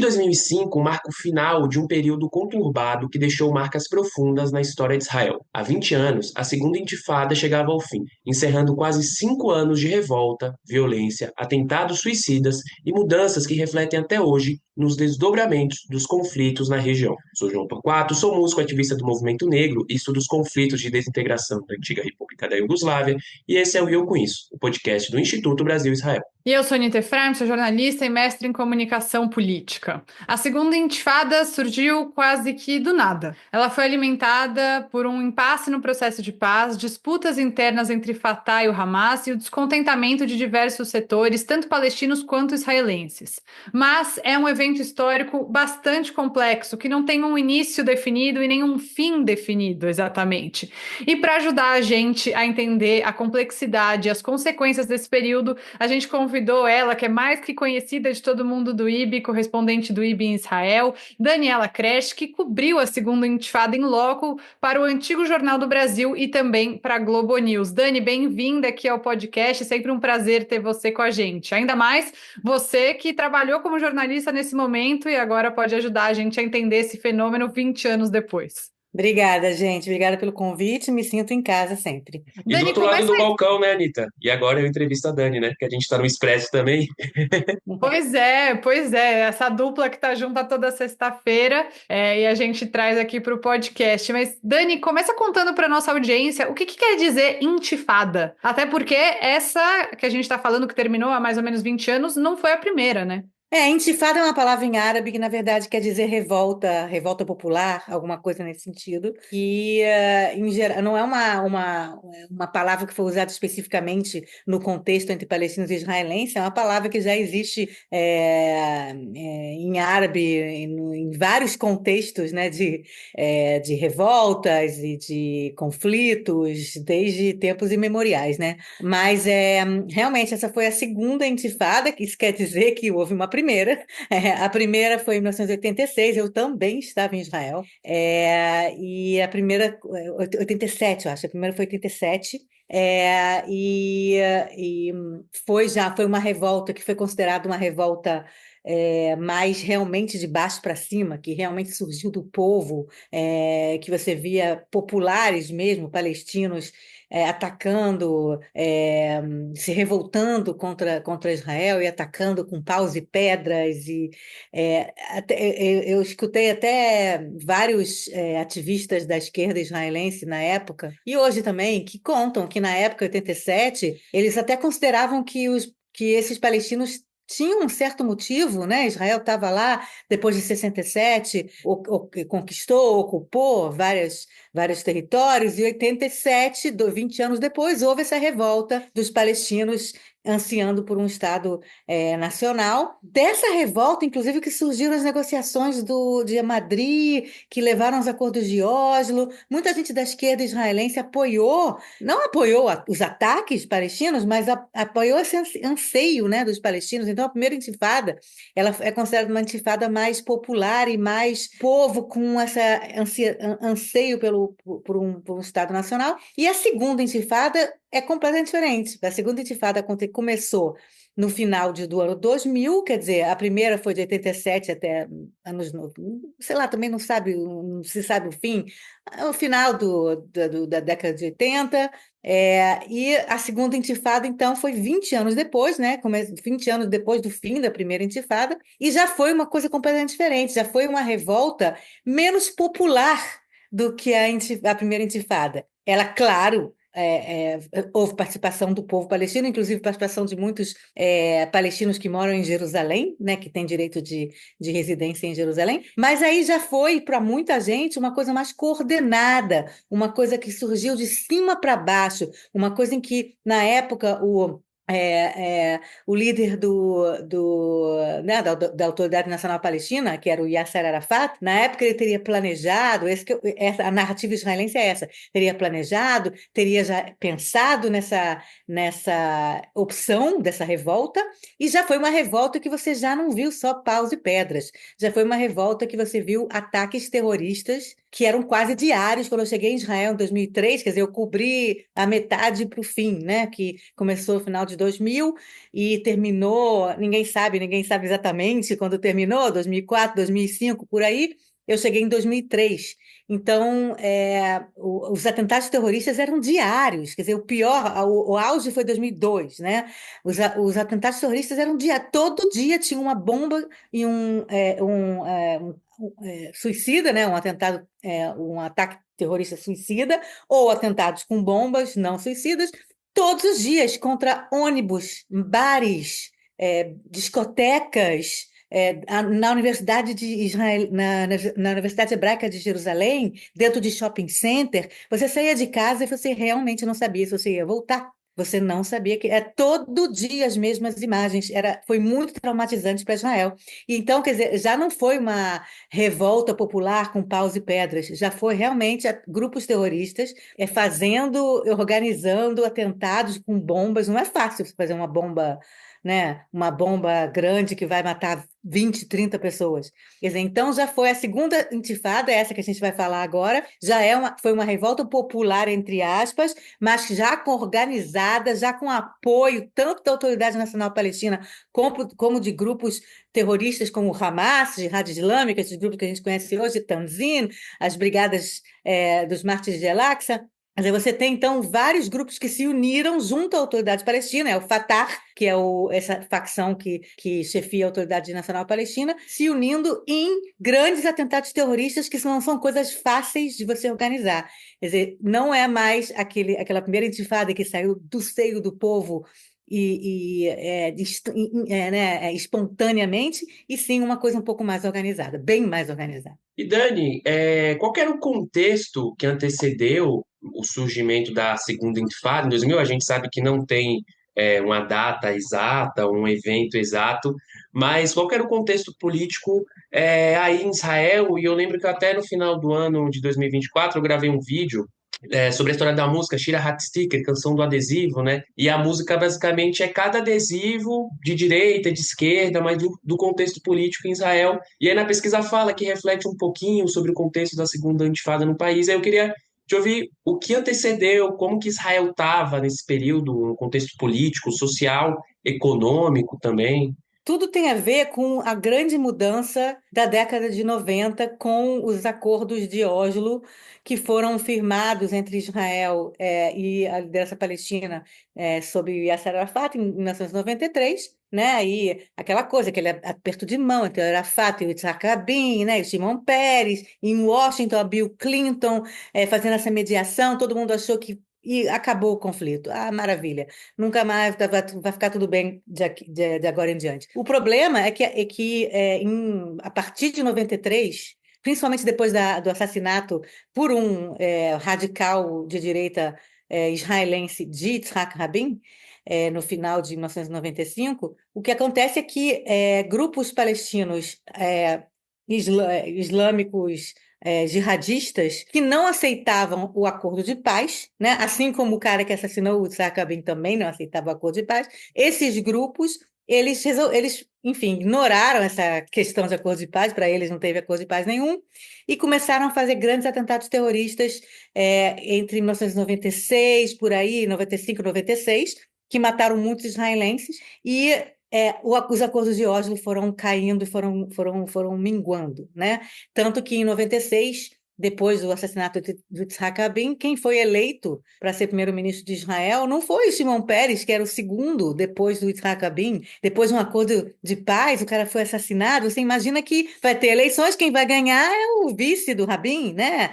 2005 marca o final de um período conturbado que deixou marcas profundas na história de Israel. Há 20 anos, a Segunda Intifada chegava ao fim, encerrando quase 5 anos de revolta, violência, atentados suicidas e mudanças que refletem até hoje nos desdobramentos dos conflitos na região. Sou João Torquato, sou músico ativista do movimento negro e estudo os conflitos de desintegração da antiga República da Iugoslávia, e esse é o Eu Com Isso, o podcast do Instituto Brasil-Israel. E eu sou Anita Efraim, sou jornalista e mestre em comunicação política. A segunda intifada surgiu quase que do nada. Ela foi alimentada por um impasse no processo de paz, disputas internas entre Fatah e o Hamas e o descontentamento de diversos setores, tanto palestinos quanto israelenses. Mas é um evento histórico bastante complexo, que não tem um início definido e nenhum fim definido exatamente. E para ajudar a gente a entender a complexidade e as consequências desse período, a gente convidou ela, que é mais que conhecida de todo mundo do IB, correspondente do IB em Israel, Daniela Kresh, que cobriu a segunda intifada em loco para o Antigo Jornal do Brasil e também para a Globo News. Dani, bem-vinda aqui ao podcast, sempre um prazer ter você com a gente. Ainda mais você que trabalhou como jornalista nesse momento e agora pode ajudar a gente a entender esse fenômeno 20 anos depois. Obrigada, gente. Obrigada pelo convite. Me sinto em casa sempre. E do Dani, outro lado do começa. balcão, né, Anitta? E agora eu entrevisto a Dani, né? Que a gente tá no Expresso também. Pois é, essa dupla que tá junta toda sexta-feira, e a gente traz aqui para o podcast. Mas, Dani, começa contando para nossa audiência o que quer dizer intifada. Até porque essa que a gente está falando, que terminou há mais ou menos 20 anos, não foi a primeira, né? Intifada é uma palavra em árabe que, na verdade, quer dizer revolta, revolta popular, alguma coisa nesse sentido. E, em geral, não é uma palavra que foi usada especificamente no contexto entre palestinos e israelenses, é uma palavra que já existe em árabe, em vários contextos, né, de revoltas e de conflitos, desde tempos imemoriais, né? Mas, realmente, essa foi a segunda intifada, que isso quer dizer que houve uma primeira. A primeira foi em 1986, eu também estava em Israel. E a primeira, 87, eu acho, a primeira foi 87. E foi uma revolta que foi considerada uma revolta mais realmente de baixo para cima, que realmente surgiu do povo, que você via populares mesmo, palestinos, atacando, se revoltando contra Israel e atacando com paus e pedras. Eu escutei até vários ativistas da esquerda israelense na época, e hoje também, que contam que na época, 87, eles até consideravam que esses palestinos tinha um certo motivo, né? Israel estava lá depois de 67, conquistou, ocupou vários territórios, e 87, 20 anos depois, houve essa revolta dos palestinos ansiando por um Estado nacional. Dessa revolta, inclusive, que surgiram as negociações de Madrid, que levaram aos acordos de Oslo. Muita gente da esquerda israelense não apoiou os ataques palestinos, mas apoiou esse anseio, né, dos palestinos. Então, a primeira intifada, ela é considerada uma intifada mais popular e mais povo, com esse anseio por um Estado nacional. E a segunda intifada é completamente diferente. A segunda intifada começou no final do ano 2000, quer dizer, a primeira foi de 87 até anos, sei lá, também não se sabe o fim, o final da década de 80, e a segunda intifada, então, foi 20 anos depois, né? 20 anos depois do fim da primeira intifada, e já foi uma coisa completamente diferente, já foi uma revolta menos popular do que a primeira intifada. Ela, claro, houve participação do povo palestino, inclusive participação de muitos palestinos que moram em Jerusalém, né, que têm direito de residência em Jerusalém, mas aí já foi para muita gente uma coisa mais coordenada, uma coisa que surgiu de cima para baixo, uma coisa em que, na época, o líder né, da Autoridade Nacional Palestina, que era o Yasser Arafat, na época ele teria planejado, a narrativa israelense é essa, teria planejado, teria já pensado nessa opção dessa revolta, e já foi uma revolta que você já não viu só paus e pedras, já foi uma revolta que você viu ataques terroristas que eram quase diários quando eu cheguei em Israel em 2003, quer dizer, eu cobri a metade para o fim, né? Que começou no final de 2000 e terminou, ninguém sabe exatamente quando terminou, 2004, 2005, por aí. Eu cheguei em 2003. Então, os atentados terroristas eram diários, quer dizer, o auge foi 2002, né? Os atentados terroristas eram todo dia tinha uma bomba e um suicida, né? Um ataque terrorista suicida, ou atentados com bombas não suicidas, todos os dias contra ônibus, bares, discotecas. Na Universidade de Israel, na Universidade Hebraica de Jerusalém, dentro de shopping center, você saía de casa e você realmente não sabia se você ia voltar. Você não sabia que todo dia as mesmas imagens. Foi muito traumatizante para Israel. Então, quer dizer, já não foi uma revolta popular com paus e pedras, já foi realmente grupos terroristas organizando atentados com bombas. Não é fácil você fazer uma bomba, né? Uma bomba grande que vai matar 20, 30 pessoas. Quer dizer, então já foi a segunda intifada, essa que a gente vai falar agora, foi uma revolta popular, entre aspas, mas já organizada, já com apoio tanto da Autoridade Nacional Palestina como de grupos terroristas como o Hamas, Jihad Islâmica, esses grupos que a gente conhece hoje, Tanzim, as brigadas dos Mártires de Al-Aqsa. Quer dizer, você tem, então, vários grupos que se uniram junto à Autoridade Palestina, o Fatah, que é essa facção que chefia a Autoridade Nacional Palestina, se unindo em grandes atentados terroristas que não são coisas fáceis de você organizar. Quer dizer, não é mais aquela primeira intifada que saiu do seio do povo né, espontaneamente, e sim uma coisa um pouco mais organizada, bem mais organizada. E Dani, qual que era o contexto que antecedeu o surgimento da Segunda Intifada? Em 2000, a gente sabe que não tem uma data exata, um evento exato, mas qual que era o contexto político aí em Israel? E eu lembro que até no final do ano de 2024 eu gravei um vídeo sobre a história da música Shira Hatsticker, canção do adesivo, né? E a música basicamente é cada adesivo de direita, de esquerda, mas do contexto político em Israel. E aí na pesquisa fala que reflete um pouquinho sobre o contexto da Segunda Intifada no país. Aí eu queria te ouvir o que antecedeu, como que Israel estava nesse período, no contexto político, social, econômico também. Tudo tem a ver com a grande mudança da década de 90 com os acordos de Oslo, que foram firmados entre Israel e a liderança palestina sob Yasser Arafat em 1993, né? E aquela coisa, aquele aperto de mão entre o Arafat e o Yitzhak Rabin, né? E o Shimon Peres, em Washington, a Bill Clinton fazendo essa mediação, todo mundo achou que e acabou o conflito. Ah, maravilha. Nunca mais vai ficar tudo bem de agora em diante. O problema é que a partir de 93, principalmente depois do assassinato por um radical de direita israelense de Yitzhak Rabin, no final de 1995, o que acontece é que grupos palestinos islâmicos jihadistas que não aceitavam o acordo de paz, né? Assim como o cara que assassinou o Yitzhak Rabin também não aceitava o acordo de paz. Esses grupos, eles, enfim, ignoraram essa questão de acordo de paz, para eles não teve acordo de paz nenhum, e começaram a fazer grandes atentados terroristas entre 1996, por aí, 95, 96, que mataram muitos israelenses, e os acordos de Oslo foram caindo e foram minguando, né? Tanto que em 96, depois do assassinato de Yitzhak Rabin, quem foi eleito para ser primeiro-ministro de Israel não foi o Shimon Peres, que era o segundo depois do Yitzhak Rabin. Depois de um acordo de paz, o cara foi assassinado. Você imagina que vai ter eleições, quem vai ganhar é o vice do Rabin, né?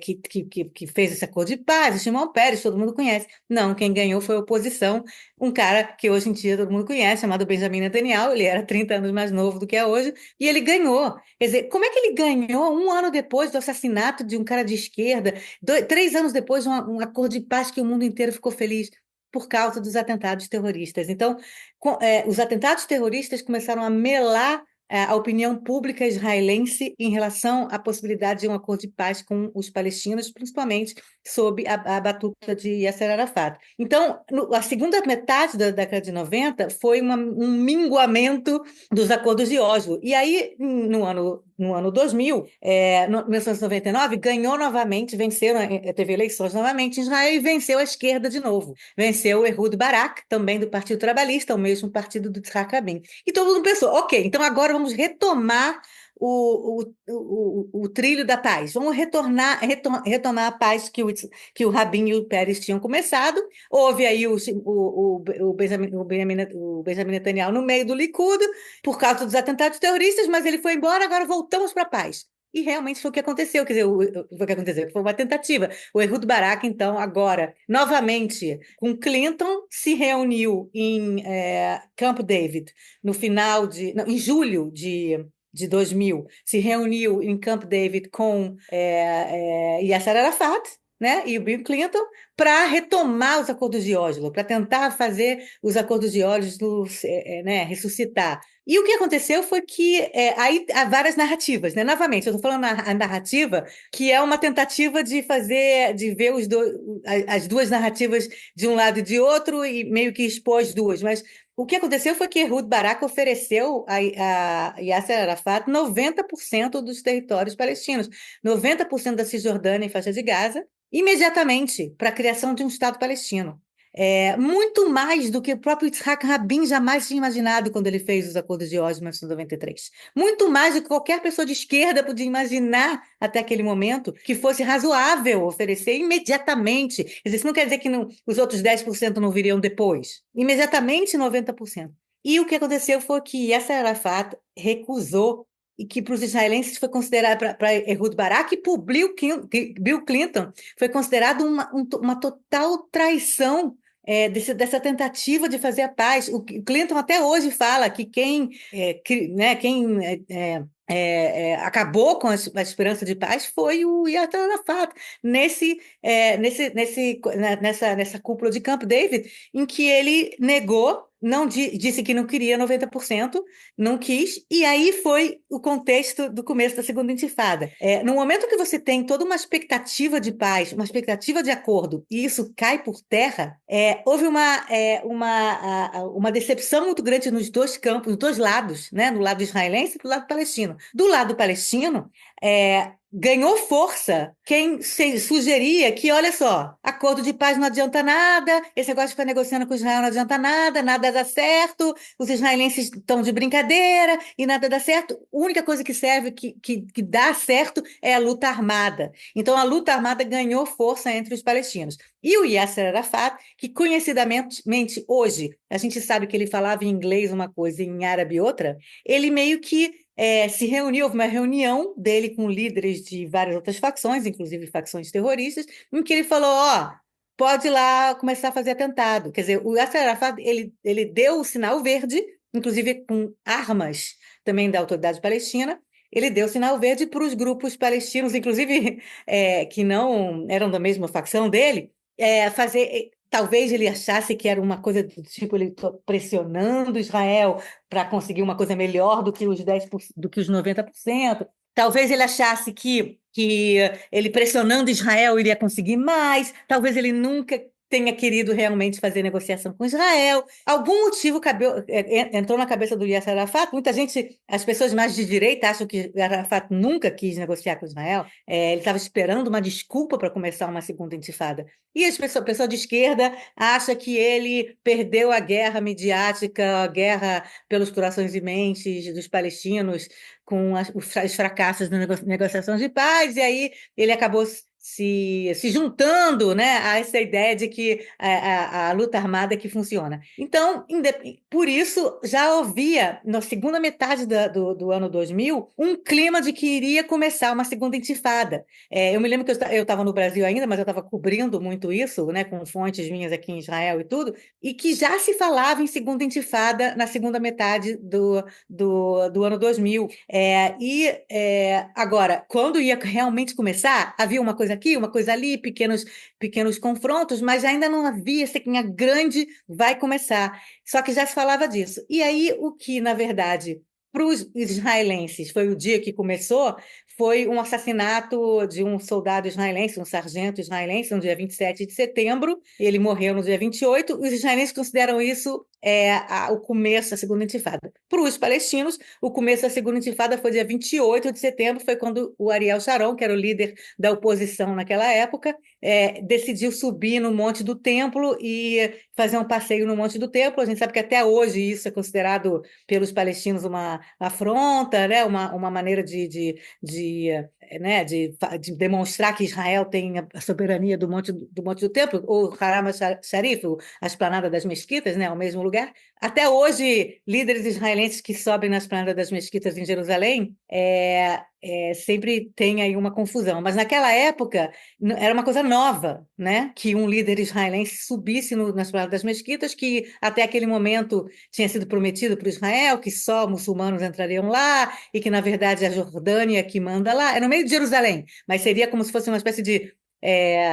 Que fez esse acordo de paz, o Shimon Peres, todo mundo conhece. Não, quem ganhou foi a oposição, um cara que hoje em dia todo mundo conhece, chamado Benjamin Netanyahu. Ele era 30 anos mais novo do que é hoje, e ele ganhou. Quer dizer, como é que ele ganhou um ano depois do assassinato de um cara de esquerda, 3 anos depois de um acordo de paz que o mundo inteiro ficou feliz? Por causa dos atentados terroristas. Então, os atentados terroristas começaram a melar a opinião pública israelense em relação à possibilidade de um acordo de paz com os palestinos, principalmente sob a batuta de Yasser Arafat. Então, a segunda metade da década de 90 foi um minguamento dos acordos de Oslo. E aí, no ano no ano 2000, no 1999, ganhou novamente, venceu, teve eleições novamente em Israel e venceu a esquerda de novo. Venceu o Ehud Barak, também do Partido Trabalhista, o mesmo partido do Yitzhak Rabin. E todo mundo pensou, ok, então agora vamos retomar o trilho da paz. Vamos retomar a paz que o Rabin e o Peres tinham começado. Houve aí o Benjamin Netanyahu no meio do Likud, por causa dos atentados terroristas, mas ele foi embora, agora voltamos para a paz. E realmente foi o que aconteceu, quer dizer, foi uma tentativa. O Ehud Barak, então, agora, novamente, com Clinton, se reuniu em Camp David, em julho de 2000, se reuniu em Camp David com Yasser Arafat, né, e o Bill Clinton, para retomar os acordos de Oslo, para tentar fazer os acordos de Oslo né, ressuscitar. E o que aconteceu foi que aí há várias narrativas, né? Novamente, eu estou falando a narrativa que é uma tentativa de ver as duas narrativas de um lado e de outro e meio que expor as duas, mas o que aconteceu foi que Ehud Barak ofereceu a Yasser Arafat 90% dos territórios palestinos, 90% da Cisjordânia e faixa de Gaza, imediatamente para a criação de um Estado palestino. Muito mais do que o próprio Yitzhak Rabin jamais tinha imaginado quando ele fez os acordos de Oslo em 1993. Muito mais do que qualquer pessoa de esquerda podia imaginar até aquele momento que fosse razoável oferecer imediatamente. Isso não quer dizer que os outros 10% não viriam depois. Imediatamente 90%. E o que aconteceu foi que Yasser Arafat recusou e que para os israelenses foi considerado, para Ehud Barak e para o Bill Clinton, foi considerado uma total traição dessa tentativa de fazer a paz. O Clinton até hoje fala que quem acabou com a esperança de paz foi o Yasser Arafat, nessa cúpula de Camp David, em que ele negou, não disse que não queria 90%, não quis, e aí foi o contexto do começo da segunda intifada. No momento que você tem toda uma expectativa de paz, uma expectativa de acordo, e isso cai por terra, houve uma decepção muito grande nos dois campos, nos dois lados, né? No lado israelense e do lado palestino. Do lado palestino, ganhou força quem sugeria que, olha só, acordo de paz não adianta nada, esse negócio de ficar negociando com Israel não adianta nada, nada dá certo, os israelenses estão de brincadeira e nada dá certo. A única coisa que serve, que dá certo, é a luta armada. Então, a luta armada ganhou força entre os palestinos. E o Yasser Arafat, que conhecidamente hoje, a gente sabe que ele falava em inglês uma coisa e em árabe outra, ele meio que se reuniu, houve uma reunião dele com líderes de várias outras facções, inclusive facções terroristas, em que ele falou, pode ir lá começar a fazer atentado. Quer dizer, o Yasser Arafat, ele deu o sinal verde, inclusive com armas também da autoridade palestina, ele deu o sinal verde para os grupos palestinos, inclusive que não eram da mesma facção dele, fazer... Talvez ele achasse que era uma coisa do tipo, ele pressionando Israel para conseguir uma coisa melhor do que os 10%, do que os 90%. Talvez ele achasse que ele pressionando Israel iria conseguir mais. Talvez ele nunca tenha querido realmente fazer negociação com Israel. Algum motivo entrou na cabeça do Yasser Arafat. Muita gente, as pessoas mais de direita, acham que Arafat nunca quis negociar com Israel. Ele estava esperando uma desculpa para começar uma segunda intifada. E a pessoa de esquerda acha que ele perdeu a guerra midiática, a guerra pelos corações e mentes dos palestinos, com os fracassos das negociações de paz, e aí ele acabou se juntando, né, a essa ideia de que a luta armada é que funciona. Então, por isso, já havia, na segunda metade do ano 2000, um clima de que iria começar uma segunda intifada. Eu me lembro que eu estava no Brasil ainda, mas eu estava cobrindo muito isso, né, com fontes minhas aqui em Israel e tudo, e que já se falava em segunda intifada na segunda metade do ano 2000. Agora, quando ia realmente começar, havia uma coisa aqui, uma coisa ali, pequenos confrontos, mas ainda não havia essa grande vai começar. Só que já se falava disso. E aí, o que, na verdade, para os israelenses foi o dia que começou, foi um assassinato de um soldado israelense, um sargento israelense, no dia 27 de setembro. Ele morreu no dia 28. Os israelenses consideram isso o começo da Segunda Intifada. Para os palestinos, o começo da Segunda Intifada foi dia 28 de setembro, foi quando o Ariel Sharon, que era o líder da oposição naquela época, decidiu subir no Monte do Templo e fazer um passeio no Monte do Templo. A gente sabe que até hoje isso é considerado pelos palestinos uma afronta, né? Uma maneira de demonstrar que Israel tem a soberania do Monte do Templo, ou Haram al-Sharif, a esplanada das mesquitas, né? O mesmo lugar. Até hoje, líderes israelenses que sobem na esplanada das mesquitas em Jerusalém sempre tem aí uma confusão. Mas naquela época era uma coisa nova, né? Que um líder israelense subisse na esplanada das mesquitas, que até aquele momento tinha sido prometido para Israel, que só muçulmanos entrariam lá, e que, na verdade, a Jordânia que manda lá. É no meio de Jerusalém, mas seria como se fosse uma espécie de,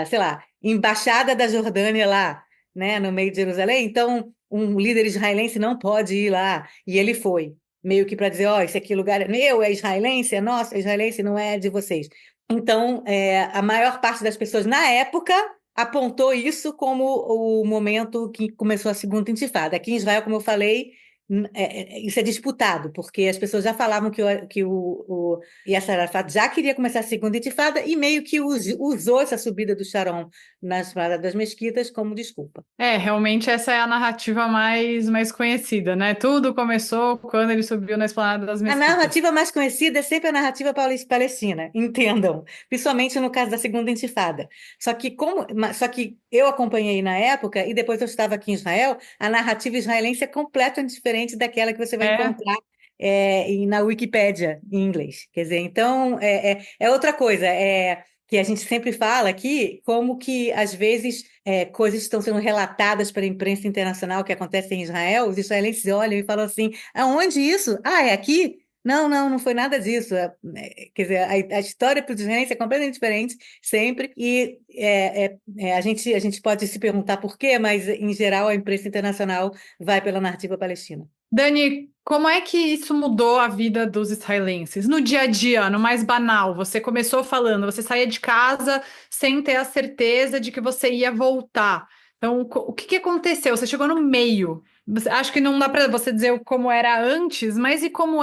sei lá, embaixada da Jordânia lá, né? No meio de Jerusalém. Então, um líder israelense não pode ir lá, e ele foi, meio que para dizer, esse aqui lugar é meu, é israelense, é nosso, é israelense, não é de vocês. Então, a maior parte das pessoas na época apontou isso como o momento que começou a Segunda Intifada. Aqui em Israel, como eu falei, isso é disputado, porque as pessoas já falavam que o Yasser Arafat já queria começar a Segunda Intifada e meio que usou essa subida do Sharon nas Pradas das Mesquitas como desculpa. Realmente essa é a narrativa mais conhecida, né? Tudo começou quando ele subiu na esplanada das A mesquitas. narrativa mais conhecida é sempre a narrativa palestina, entendam, principalmente no caso da Segunda Intifada. Só que eu acompanhei na época, e depois eu estava aqui em Israel, a narrativa israelense é completamente diferente daquela que você vai encontrar na Wikipédia, em inglês. Quer dizer, então, é outra coisa, que a gente sempre fala aqui, como que, às vezes, coisas estão sendo relatadas pela imprensa internacional que acontecem em Israel, os israelenses olham e falam assim, aonde isso? É aqui? Não, não foi nada disso. Quer dizer, a história para os israelenses é completamente diferente, sempre, e a gente pode se perguntar por quê, mas, em geral, a imprensa internacional vai pela narrativa palestina. Dani, como é que isso mudou a vida dos israelenses? No dia a dia, no mais banal, você começou falando, você saía de casa sem ter a certeza de que você ia voltar. Então, o que aconteceu? Você chegou no meio. Acho que não dá para você dizer como era antes, mas e como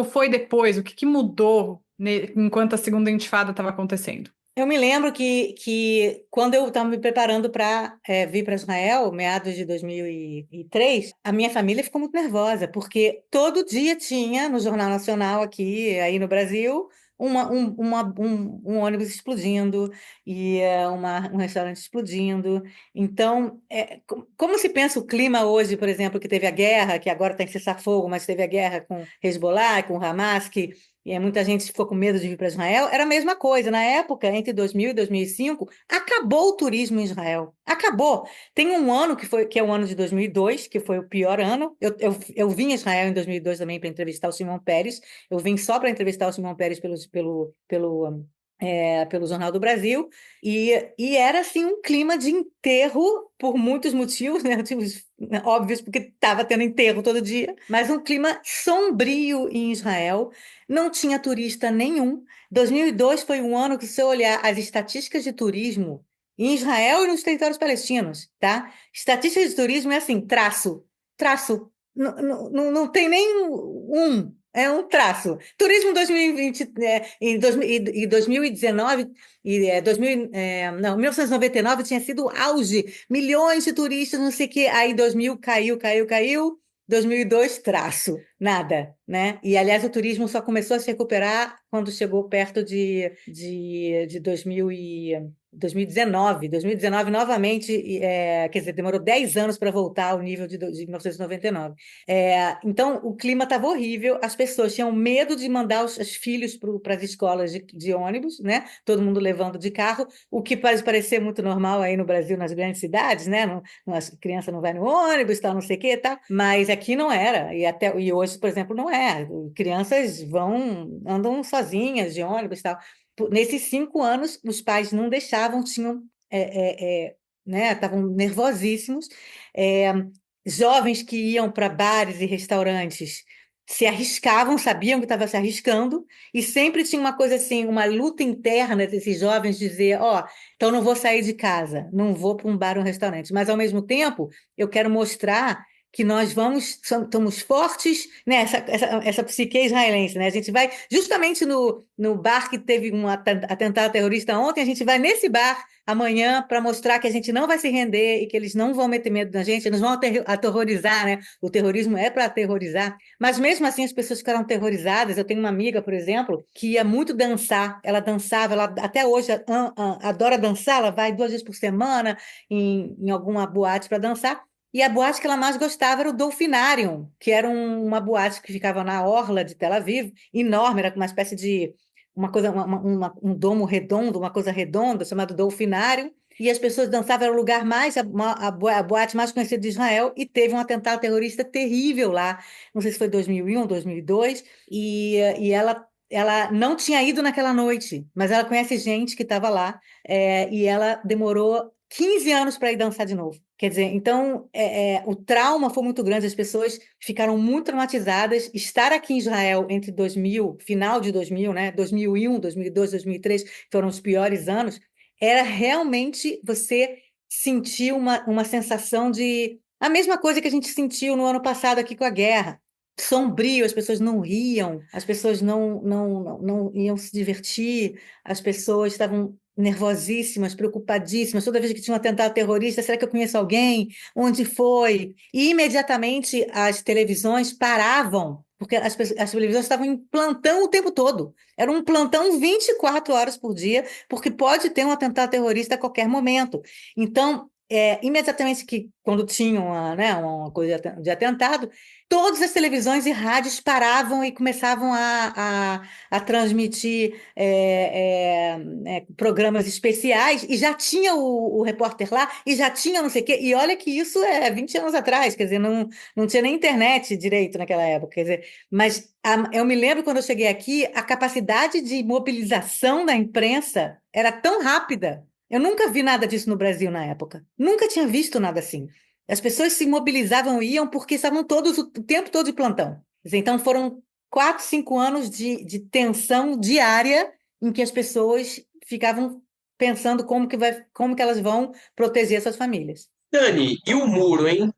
foi depois? O que mudou enquanto a segunda intifada estava acontecendo? Eu me lembro que quando eu estava me preparando para vir para Israel, meados de 2003, a minha família ficou muito nervosa, porque todo dia tinha no Jornal Nacional aqui, aí no Brasil, um ônibus explodindo e um restaurante explodindo. Então, como se pensa o clima hoje, por exemplo, que teve a guerra, que agora está em cessar-fogo, mas teve a guerra com Hezbollah, com Hamas, que muita gente ficou com medo de vir para Israel, era a mesma coisa. Na época, entre 2000 e 2005, acabou o turismo em Israel. Acabou. Tem um ano que é o ano de 2002, que foi o pior ano. Eu vim a Israel em 2002 também para entrevistar o Simão Peres. Eu vim só para entrevistar o Simão Peres pelo Jornal do Brasil, e era assim um clima de enterro por muitos motivos, né? Motivos óbvios, porque estava tendo enterro todo dia, mas um clima sombrio em Israel, não tinha turista nenhum. 2002 foi um ano que, se você olhar as estatísticas de turismo em Israel e nos territórios palestinos, tá? Estatísticas de turismo é assim, traço, não tem nem um. É um traço. Turismo 2020, em 2019, 1999 tinha sido o auge, milhões de turistas, não sei o quê. Aí 2000 caiu. 2002, traço, nada, né? E, aliás, o turismo só começou a se recuperar quando chegou perto de 2019. 2019, novamente, quer dizer, demorou 10 anos para voltar ao nível de 1999. Então, o clima estava horrível, as pessoas tinham medo de mandar os filhos para as escolas de ônibus, né? Todo mundo levando de carro, o que pode parecer muito normal aí no Brasil, nas grandes cidades, né? As criança não vai no ônibus, tal, não sei o quê, tá? Mas aqui não era, e hoje, por exemplo, não é. Crianças andam sozinhas de ônibus, tal. Nesses 5 anos, os pais não deixavam, né? Estavam nervosíssimos. Jovens que iam para bares e restaurantes se arriscavam, sabiam que estava se arriscando, e sempre tinha uma coisa assim, uma luta interna desses jovens, dizer, então não vou sair de casa, não vou para um bar ou um restaurante, mas, ao mesmo tempo, eu quero mostrar que nós estamos fortes, né? Essa psique israelense, né? A gente vai justamente no bar que teve um atentado terrorista ontem, a gente vai nesse bar amanhã para mostrar que a gente não vai se render e que eles não vão meter medo na gente, eles vão aterrorizar, né? O terrorismo é para aterrorizar, mas mesmo assim as pessoas ficaram aterrorizadas. Eu tenho uma amiga, por exemplo, que ia muito dançar, ela dançava, ela até hoje adora dançar, ela vai 2 vezes por semana em alguma boate para dançar. E a boate que ela mais gostava era o Dolfinarium, que era uma boate que ficava na orla de Tel Aviv, enorme, era uma espécie de uma coisa, um domo redondo, uma coisa redonda, chamado Dolfinarium, e as pessoas dançavam, era o lugar mais, a boate mais conhecida de Israel, e teve um atentado terrorista terrível lá, não sei se foi 2001, 2002, e ela não tinha ido naquela noite, mas ela conhece gente que estava lá, e ela demorou 15 anos para ir dançar de novo. Quer dizer, então, o trauma foi muito grande, as pessoas ficaram muito traumatizadas. Estar aqui em Israel entre 2000, final de 2000, né, 2001, 2002, 2003, foram os piores anos, era realmente você sentir uma sensação de... A mesma coisa que a gente sentiu no ano passado aqui com a guerra. Sombrio, as pessoas não riam, as pessoas não iam se divertir, as pessoas estavam nervosíssimas, preocupadíssimas, toda vez que tinha um atentado terrorista, será que eu conheço alguém? Onde foi? E imediatamente as televisões paravam, porque as televisões estavam em plantão o tempo todo. Era um plantão 24 horas por dia, porque pode ter um atentado terrorista a qualquer momento. Então, imediatamente que quando tinham uma coisa de atentado, todas as televisões e rádios paravam e começavam a transmitir programas especiais, e já tinha o repórter lá, e já tinha não sei o quê. E olha que isso é 20 anos atrás, quer dizer, não tinha nem internet direito naquela época, quer dizer, mas eu me lembro quando eu cheguei aqui, a capacidade de mobilização da imprensa era tão rápida. Eu nunca vi nada disso no Brasil na época. Nunca tinha visto nada assim. As pessoas se mobilizavam e iam porque estavam todos o tempo todo de plantão. Então foram 4, 5 anos de tensão diária em que as pessoas ficavam pensando como que elas vão proteger suas famílias. Dani, e o muro, hein?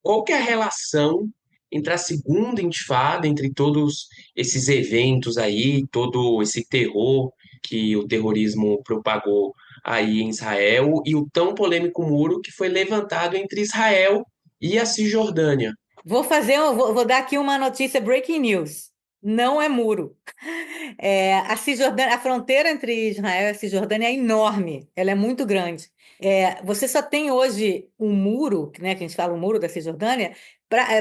Qual que é a relação entre a segunda intifada, entre todos esses eventos aí, todo esse terror que o terrorismo propagou aí em Israel e o tão polêmico muro que foi levantado entre Israel e a Cisjordânia? Vou dar aqui uma notícia breaking news. Não é muro. A fronteira entre Israel e a Cisjordânia é enorme, ela é muito grande. Você só tem hoje um muro, né, que a gente fala o muro da Cisjordânia,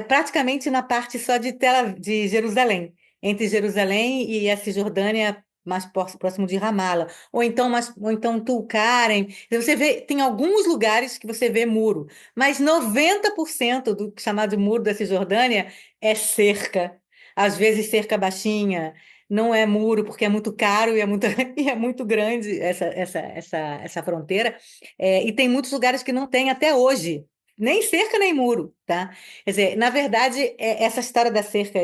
praticamente na parte só de Jerusalém, entre Jerusalém e a Cisjordânia, mais próximo de Ramala, ou então Tulkarem. Você vê, tem alguns lugares que você vê muro, mas 90% do chamado muro da Cisjordânia é cerca, às vezes cerca baixinha. Não é muro, porque é muito caro e e é muito grande essa fronteira. E tem muitos lugares que não tem até hoje, nem cerca nem muro, tá? Quer dizer, na verdade, essa história da cerca,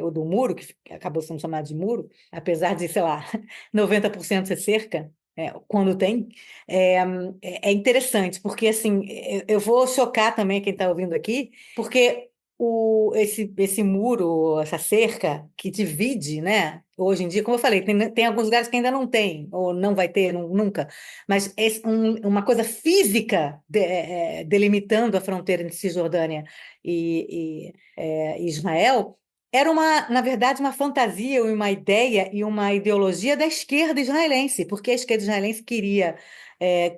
ou do muro, que acabou sendo chamado de muro, apesar de, sei lá, 90% ser cerca, quando tem, é, é interessante, porque assim, eu vou chocar também quem está ouvindo aqui, porque esse muro, essa cerca que divide, né? Hoje em dia, como eu falei, tem alguns lugares que ainda não tem, ou não vai ter nunca, mas uma coisa física delimitando a fronteira entre Cisjordânia e Israel era na verdade, uma fantasia, uma ideia e uma ideologia da esquerda israelense, porque a esquerda israelense queria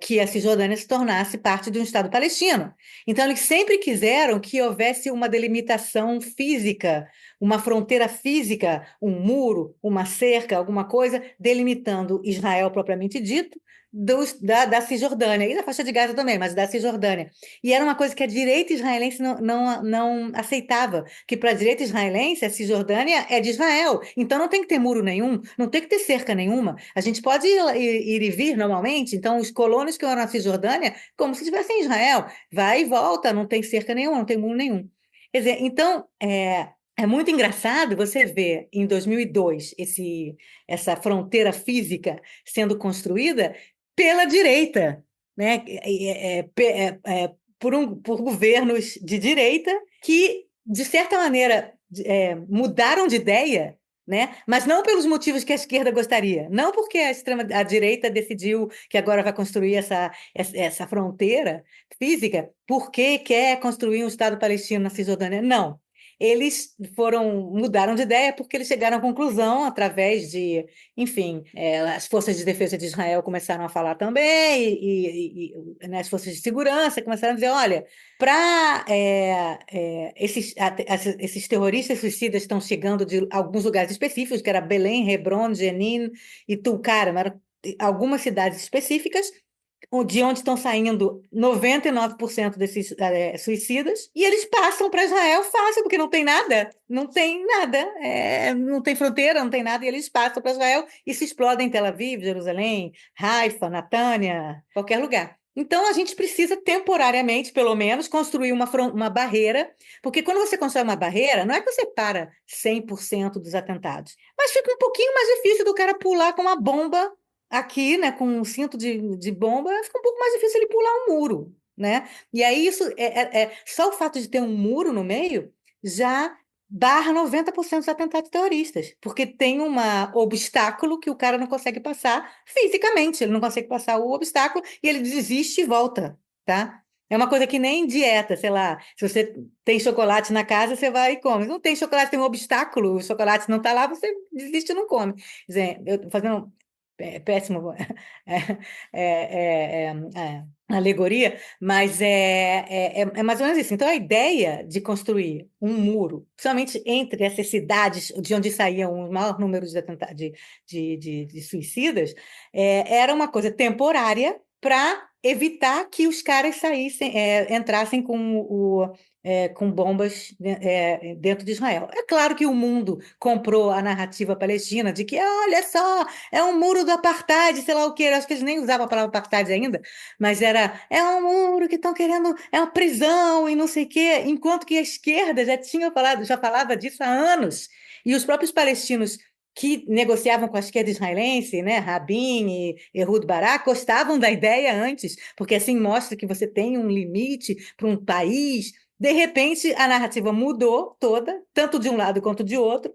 que a Cisjordânia se tornasse parte de um Estado palestino. Então, eles sempre quiseram que houvesse uma delimitação física, uma fronteira física, um muro, uma cerca, alguma coisa, delimitando Israel propriamente dito, da Cisjordânia, e da faixa de Gaza também, mas da Cisjordânia. E era uma coisa que a direita israelense não aceitava, que para a direita israelense a Cisjordânia é de Israel, então não tem que ter muro nenhum, não tem que ter cerca nenhuma, a gente pode ir e vir normalmente, então os colonos que moram na Cisjordânia, como se estivessem em Israel, vai e volta, não tem cerca nenhuma, não tem muro nenhum. Quer dizer, então, é muito engraçado você ver em 2002 essa fronteira física sendo construída pela direita, né? por governos de direita que, de certa maneira, mudaram de ideia, né? Mas não pelos motivos que a esquerda gostaria, não porque a direita decidiu que agora vai construir essa fronteira física, porque quer construir um Estado palestino na Cisjordânia. Não. Eles mudaram de ideia porque eles chegaram à conclusão através de, enfim, as forças de defesa de Israel começaram a falar também, né, as forças de segurança começaram a dizer, olha, para esses terroristas suicidas estão chegando de alguns lugares específicos, que era Belém, Hebron, Jenin e Tulkarm, eram algumas cidades específicas, de onde estão saindo 99% desses suicidas, e eles passam para Israel fácil, porque não tem nada, não tem nada, não tem fronteira, não tem nada, e eles passam para Israel e se explodem em Tel Aviv, Jerusalém, Haifa, Natânia, qualquer lugar. Então, a gente precisa temporariamente, pelo menos, construir uma barreira, porque quando você constrói uma barreira, não é que você para 100% dos atentados, mas fica um pouquinho mais difícil do cara pular com uma bomba aqui, né, com um cinto de bomba, fica um pouco mais difícil ele pular um muro, né? E aí isso só o fato de ter um muro no meio já barra 90% dos atentados terroristas, porque tem um obstáculo que o cara não consegue passar fisicamente, ele não consegue passar o obstáculo e ele desiste e volta, tá? É uma coisa que nem dieta, sei lá, se você tem chocolate na casa, você vai e come. Não tem chocolate, tem um obstáculo, o chocolate não está lá, você desiste e não come. Quer dizer, eu tô fazendo péssimo alegoria, mas é mais ou menos isso. Então, a ideia de construir um muro, principalmente entre essas cidades de onde saíam o maior número de suicidas, era uma coisa temporária para evitar que os caras entrassem com bombas dentro de Israel. É claro que o mundo comprou a narrativa palestina de que, olha só, é um muro do apartheid, sei lá o quê. Eu acho que eles nem usavam a palavra apartheid ainda, mas é um muro que estão querendo, é uma prisão e não sei o quê, enquanto que a esquerda já falava disso há anos. E os próprios palestinos que negociavam com a esquerda israelense, né, Rabin e Ehud Barak, gostavam da ideia antes, porque assim mostra que você tem um limite para um país. De repente, a narrativa mudou toda, tanto de um lado quanto de outro.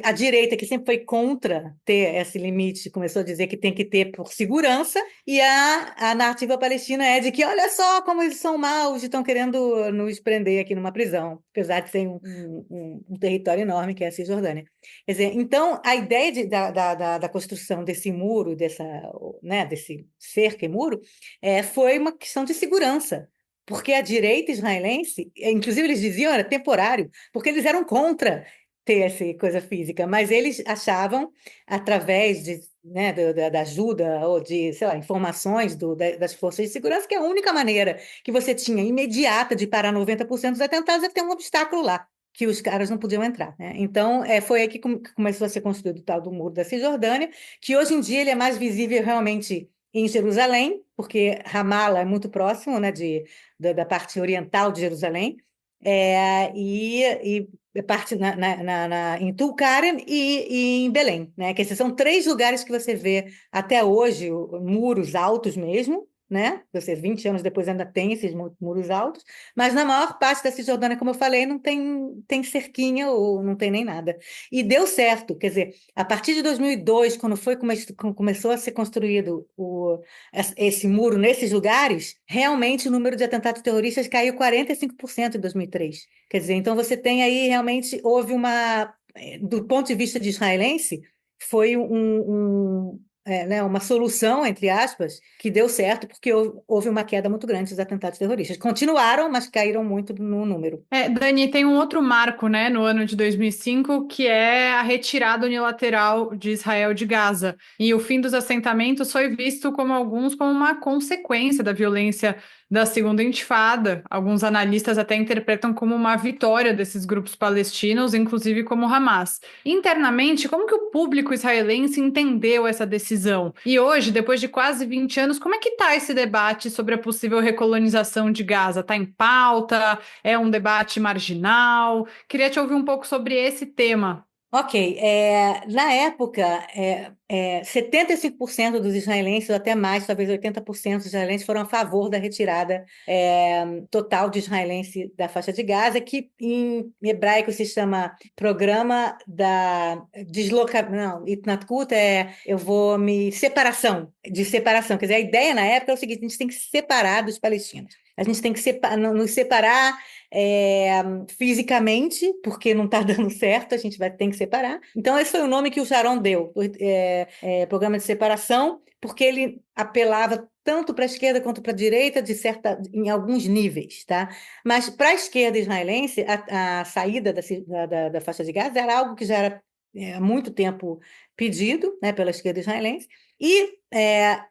A direita, que sempre foi contra ter esse limite, começou a dizer que tem que ter por segurança, e a narrativa palestina é de que, olha só como eles são maus e estão querendo nos prender aqui numa prisão, apesar de ser um território enorme, que é a Cisjordânia. Quer dizer, então, a ideia da construção desse muro, desse cerco e muro, foi uma questão de segurança. Porque a direita israelense, inclusive eles diziam era temporário, porque eles eram contra ter essa coisa física, mas eles achavam, através da ajuda ou de, sei lá, informações das forças de segurança, que a única maneira que você tinha imediata de parar 90% dos atentados é ter um obstáculo lá, que os caras não podiam entrar, né? Então, foi aí que começou a ser construído o tal do Muro da Cisjordânia, que hoje em dia ele é mais visível realmente em Jerusalém, porque Ramala é muito próximo, né, da parte oriental de Jerusalém, e parte em Tulkarem e em Belém, né? Que esses são 3 lugares que você vê até hoje, muros altos mesmo, né? Você, 20 anos depois, ainda tem esses muros altos, mas na maior parte da Cisjordânia, como eu falei, não tem cerquinha ou não tem nem nada. E deu certo, quer dizer, a partir de 2002, quando começou a ser construído esse muro nesses lugares, realmente o número de atentados terroristas caiu 45% em 2003. Quer dizer, então você tem aí, realmente, houve do ponto de vista de israelense, foi uma solução, entre aspas, que deu certo, porque houve uma queda muito grande dos atentados terroristas. Continuaram, mas caíram muito no número. Dani, tem um outro marco, né, no ano de 2005, que é a retirada unilateral de Israel de Gaza. E o fim dos assentamentos foi visto como uma consequência da violência da Segunda Intifada. Alguns analistas até interpretam como uma vitória desses grupos palestinos, inclusive como Hamas. Internamente, como que o público israelense entendeu essa decisão? E hoje, depois de quase 20 anos, como é que está esse debate sobre a possível recolonização de Gaza? Está em pauta? É um debate marginal? Queria te ouvir um pouco sobre esse tema. Ok, na época, 75% dos israelenses, ou até mais, talvez 80% dos israelenses, foram a favor da retirada total de israelenses da faixa de Gaza, que em hebraico se chama Programa da Deslocamento, não, Itnatkut separação, de separação. Quer dizer, a ideia na época é o seguinte: a gente tem que se separar dos palestinos. A gente tem que nos separar fisicamente, porque não está dando certo, a gente vai ter que separar. Então, esse foi o nome que o Sharon deu, Programa de Separação, porque ele apelava tanto para a esquerda quanto para a direita, em alguns níveis, tá? Mas para a esquerda israelense, a saída da faixa de Gaza era algo que já era há muito tempo pedido, né, pela esquerda israelense, e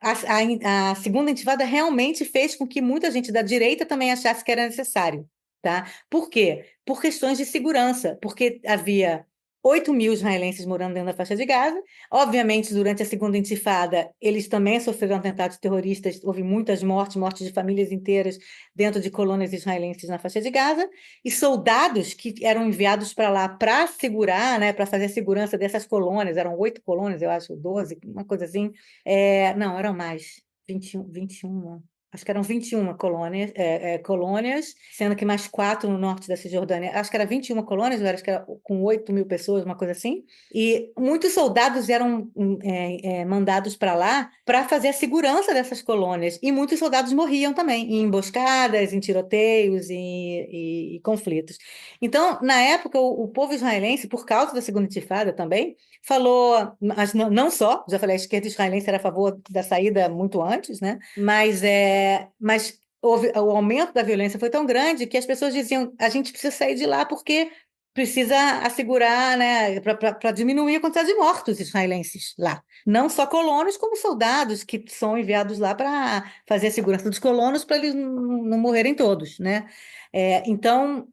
a segunda intifada realmente fez com que muita gente da direita também achasse que era necessário. Tá? Por quê? Por questões de segurança, porque havia 8 mil israelenses morando dentro da faixa de Gaza. Obviamente, durante a segunda intifada, eles também sofreram atentados terroristas, houve muitas mortes de famílias inteiras dentro de colônias israelenses na faixa de Gaza, e soldados que eram enviados para lá para segurar, né, para fazer a segurança dessas colônias, eram 8 colônias, eu acho, 12, uma coisa assim. Não, eram mais, 21. Acho que eram 21 colônias, sendo que mais 4 no norte da Cisjordânia. Acho que era 21 colônias, acho que era com 8 mil pessoas, uma coisa assim. E muitos soldados eram mandados para lá para fazer a segurança dessas colônias. E muitos soldados morriam também, em emboscadas, em tiroteios e conflitos. Então, na época, o povo israelense, por causa da segunda intifada também, falou, mas não só, já falei, a esquerda israelense era a favor da saída muito antes, né? Mas o aumento da violência foi tão grande que as pessoas diziam: a gente precisa sair de lá porque precisa assegurar, né, para diminuir a quantidade de mortos israelenses lá. Não só colonos, como soldados que são enviados lá para fazer a segurança dos colonos, para eles não morrerem todos, né? Então,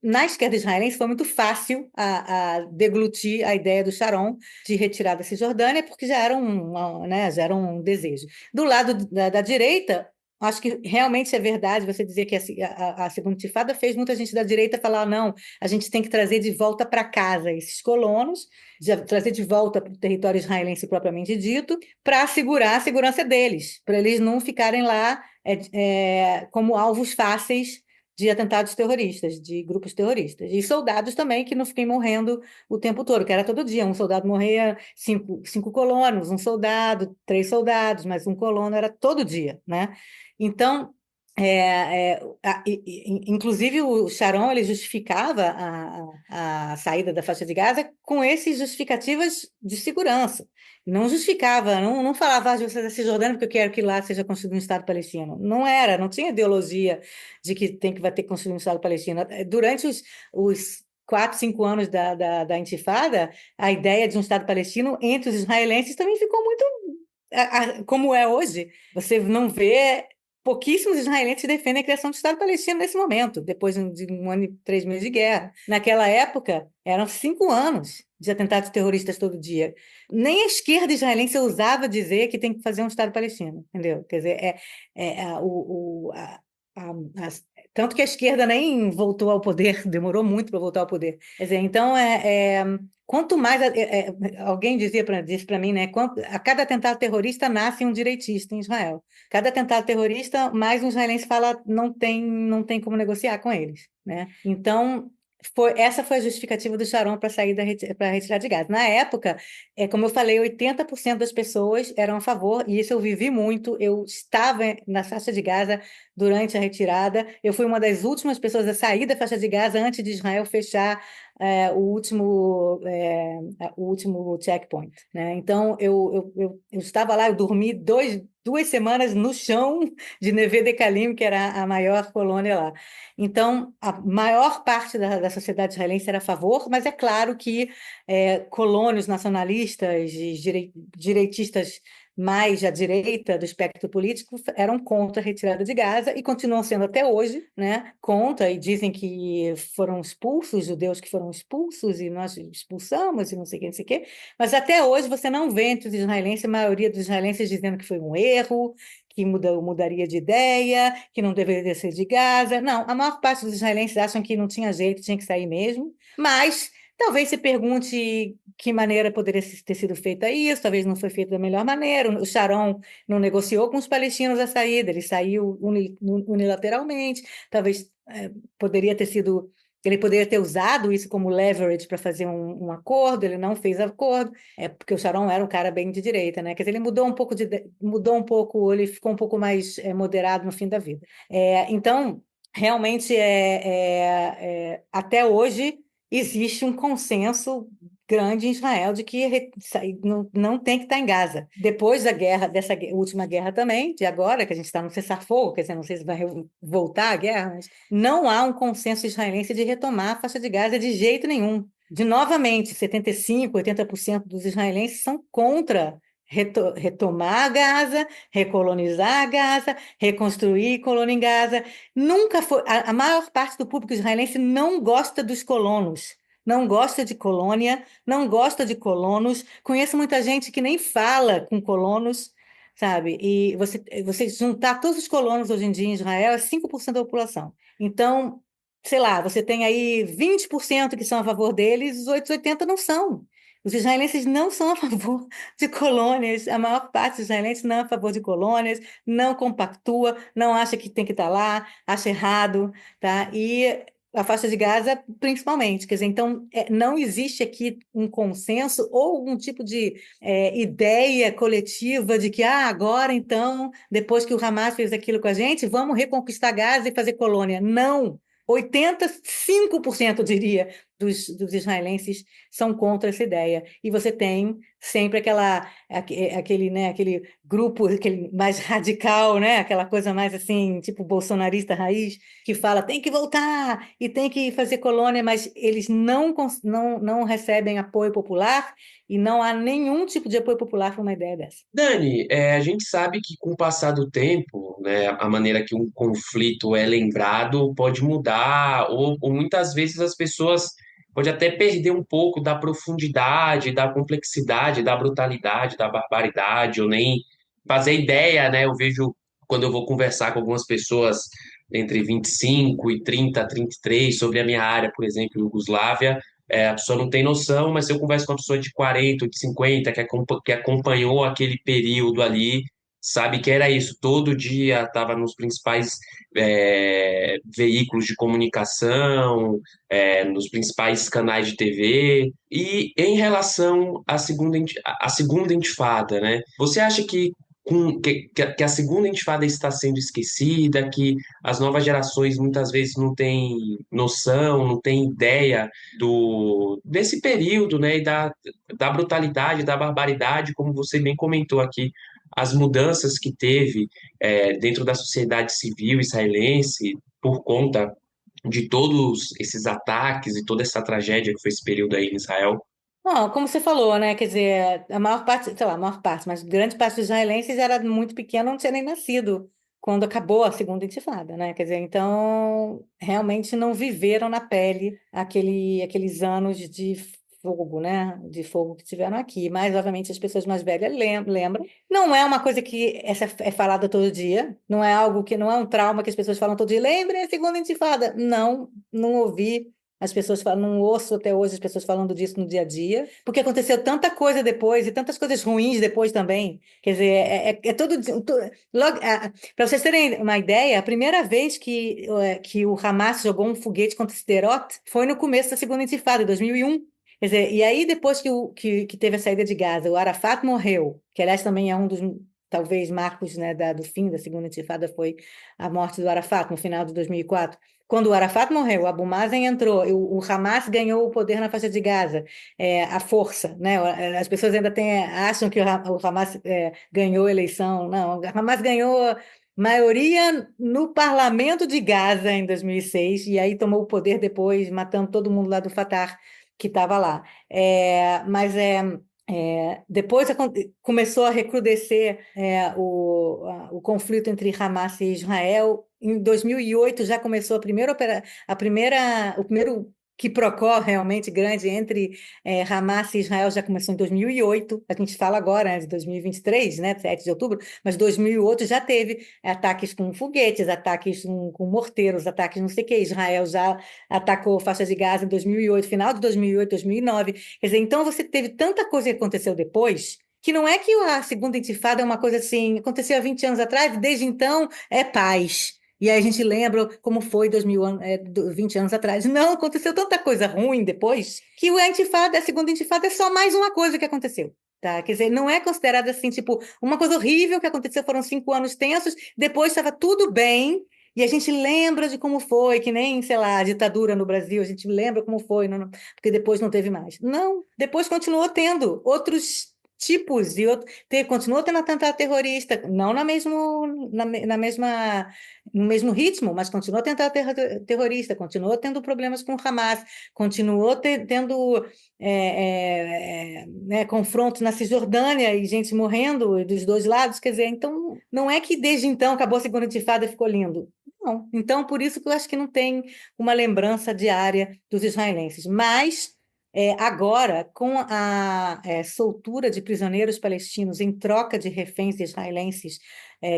na esquerda israelense foi muito fácil a deglutir a ideia do Sharon de retirar da Cisjordânia, porque já era um desejo. Do lado da direita, acho que realmente é verdade você dizer que a segunda intifada fez muita gente da direita falar: não, a gente tem que trazer de volta para casa esses colonos, trazer de volta para o território israelense propriamente dito, para assegurar a segurança deles, para eles não ficarem lá como alvos fáceis de atentados terroristas, de grupos terroristas. E soldados também que não fiquem morrendo o tempo todo, que era todo dia. Um soldado morria, cinco colonos, um soldado, 3 soldados, mas um colono era todo dia, né? Então, inclusive o Sharon ele justificava a saída da faixa de Gaza com essas justificativas de segurança. Não justificava, não falava: você é da Cisjordânia porque eu quero que lá seja construído um Estado palestino. Não tinha ideologia de que vai ter que construir um Estado palestino. Durante os 4, 5 anos da Intifada, a ideia de um Estado palestino entre os israelenses também ficou muito como é hoje. Você não vê. Pouquíssimos israelenses defendem a criação do Estado palestino nesse momento, depois de 1 ano e 3 meses de guerra. Naquela época, eram 5 anos de atentados terroristas todo dia. Nem a esquerda israelense ousava dizer que tem que fazer um Estado palestino, entendeu? Quer dizer, a- as- tanto que a esquerda nem voltou ao poder, demorou muito para voltar ao poder. Quer dizer, então, quanto mais. Alguém disse para mim, né? A cada atentado terrorista nasce um direitista em Israel. Cada atentado terrorista, mais um israelense fala: não tem como negociar com eles, né? Então. Essa foi a justificativa do Sharon para sair para retirar de Gaza. Na época, como eu falei, 80% das pessoas eram a favor, e isso eu vivi muito. Eu estava na faixa de Gaza durante a retirada. Eu fui uma das últimas pessoas a sair da faixa de Gaza antes de Israel fechar o último checkpoint, né? Então, eu estava lá, eu dormi 2 semanas no chão de Neve Dekalim, que era a maior colônia lá. Então, a maior parte da sociedade israelense era a favor, mas é claro que colônios nacionalistas e direitistas mais à direita do espectro político eram contra a retirada de Gaza e continuam sendo até hoje, né, contra, e dizem que foram expulsos, judeus que foram expulsos, e nós expulsamos, e não sei o que, não sei o quê, mas até hoje você não vê entre os israelenses, a maioria dos israelenses dizendo que foi um erro, que mudaria de ideia, que não deveria ser de Gaza. Não, a maior parte dos israelenses acham que não tinha jeito, tinha que sair mesmo, mas Talvez se pergunte que maneira poderia ter sido feita isso, talvez não foi feito da melhor maneira. O Sharon não negociou com os palestinos a saída, ele saiu unilateralmente, talvez poderia ter sido. Ele poderia ter usado isso como leverage para fazer um acordo, ele não fez acordo, porque o Sharon era um cara bem de direita, né? Quer dizer, ele mudou um pouco, ele ficou um pouco mais moderado no fim da vida. Então, realmente, até hoje, existe um consenso grande em Israel de que não tem que estar em Gaza. Depois da guerra, dessa última guerra também, de agora, que a gente está no cessar-fogo, quer dizer, não sei se vai voltar a guerra, mas não há um consenso israelense de retomar a faixa de Gaza de jeito nenhum. Novamente, 75%, 80% dos israelenses são contra retomar Gaza, recolonizar Gaza, reconstruir colônia em Gaza. Nunca foi. A maior parte do público israelense não gosta dos colonos, não gosta de colônia, não gosta de colonos. Conheço muita gente que nem fala com colonos, sabe? E você juntar todos os colonos hoje em dia em Israel é 5% da população. Então, sei lá, você tem aí 20% que são a favor deles, os outros 80% não são. Os israelenses não são a favor de colônias, a maior parte dos israelenses não é a favor de colônias, não compactua, não acha que tem que estar lá, acha errado, tá? E a faixa de Gaza, principalmente. Quer dizer, então, não existe aqui um consenso ou algum tipo de ideia coletiva de que, agora, então, depois que o Hamas fez aquilo com a gente, vamos reconquistar Gaza e fazer colônia. Não! 85%, eu diria, dos israelenses são contra essa ideia. E você tem sempre aquele grupo aquele mais radical, né? Aquela coisa mais assim, tipo bolsonarista raiz, que fala tem que voltar e tem que fazer colônia, mas eles não recebem apoio popular e não há nenhum tipo de apoio popular para uma ideia dessa. Dani, a gente sabe que com o passar do tempo, né, a maneira que um conflito é lembrado pode mudar, ou muitas vezes as pessoas podem até perder um pouco da profundidade, da complexidade, da brutalidade, da barbaridade, ou nem fazer ideia, né? Eu vejo quando eu vou conversar com algumas pessoas entre 25 e 30, 33 sobre a minha área, por exemplo, Iugoslávia. A pessoa não tem noção, mas se eu converso com uma pessoa de 40 ou de 50 que acompanhou aquele período ali, sabe que era isso. Todo dia estava nos principais veículos de comunicação, nos principais canais de TV. E em relação à segunda intifada, né? Você acha que a segunda intifada está sendo esquecida, que as novas gerações muitas vezes não têm noção, não têm ideia desse período, né, e da brutalidade, da barbaridade, como você bem comentou aqui, as mudanças que teve dentro da sociedade civil israelense por conta de todos esses ataques e toda essa tragédia que foi esse período aí em Israel? Bom, como você falou, né? Quer dizer, a maior parte, sei lá, a maior parte, mas grande parte dos israelenses era muito pequena, não tinha nem nascido quando acabou a segunda intifada, né? Quer dizer, então realmente não viveram na pele aqueles anos de fogo, né? De fogo que tiveram aqui. Mas, obviamente, as pessoas mais velhas lembram. Não é uma coisa que essa é falada todo dia, não é algo que não é um trauma que as pessoas falam todo dia. Lembrem a segunda intifada. Não, não ouvi. As pessoas falam, não ouço até hoje as pessoas falando disso no dia a dia, porque aconteceu tanta coisa depois e tantas coisas ruins depois também. Quer dizer, para vocês terem uma ideia, a primeira vez que o Hamas jogou um foguete contra Sderot foi no começo da segunda intifada, em 2001. Quer dizer, e aí depois que teve a saída de Gaza, o Arafat morreu, que aliás também é um dos talvez marcos, né, do fim da segunda intifada foi a morte do Arafat no final de 2004. Quando o Arafat morreu, o Abu Mazen entrou, o Hamas ganhou o poder na faixa de Gaza, a força, né? As pessoas ainda acham que o Hamas ganhou a eleição. Não, o Hamas ganhou maioria no parlamento de Gaza em 2006, e aí tomou o poder depois, matando todo mundo lá do Fatah que estava lá. Depois começou a recrudescer o conflito entre Hamas e Israel. Em 2008 já começou o primeiro quiprocó realmente grande entre Hamas e Israel já começou em 2008. A gente fala agora, né, de 2023, né, 7 de outubro, mas 2008 já teve ataques com foguetes, ataques com morteiros, ataques não sei o que. Israel já atacou a faixa de Gaza em 2008, final de 2008, 2009. Quer dizer, então você teve tanta coisa que aconteceu depois, que não é que a segunda intifada é uma coisa assim, aconteceu há 20 anos atrás, desde então é paz. E aí a gente lembra como foi 20 anos atrás. Não, aconteceu tanta coisa ruim depois, que a segunda intifada é só mais uma coisa que aconteceu. Tá? Quer dizer, não é considerada assim, tipo, uma coisa horrível que aconteceu, foram 5 anos tensos, depois estava tudo bem, e a gente lembra de como foi, que nem, sei lá, a ditadura no Brasil, a gente lembra como foi, porque depois não teve mais. Não, depois continuou tendo outros tipos continuou tendo atentado terrorista, não na mesma no mesmo ritmo, mas continuou tendo atentado terrorista, continuou tendo problemas com o Hamas, continuou tendo né, confrontos na Cisjordânia e gente morrendo dos dois lados, quer dizer, então não é que desde então acabou a segunda intifada e ficou lindo. Não. Então, por isso que eu acho que não tem uma lembrança diária dos israelenses. Mas agora, com a soltura de prisioneiros palestinos em troca de reféns israelenses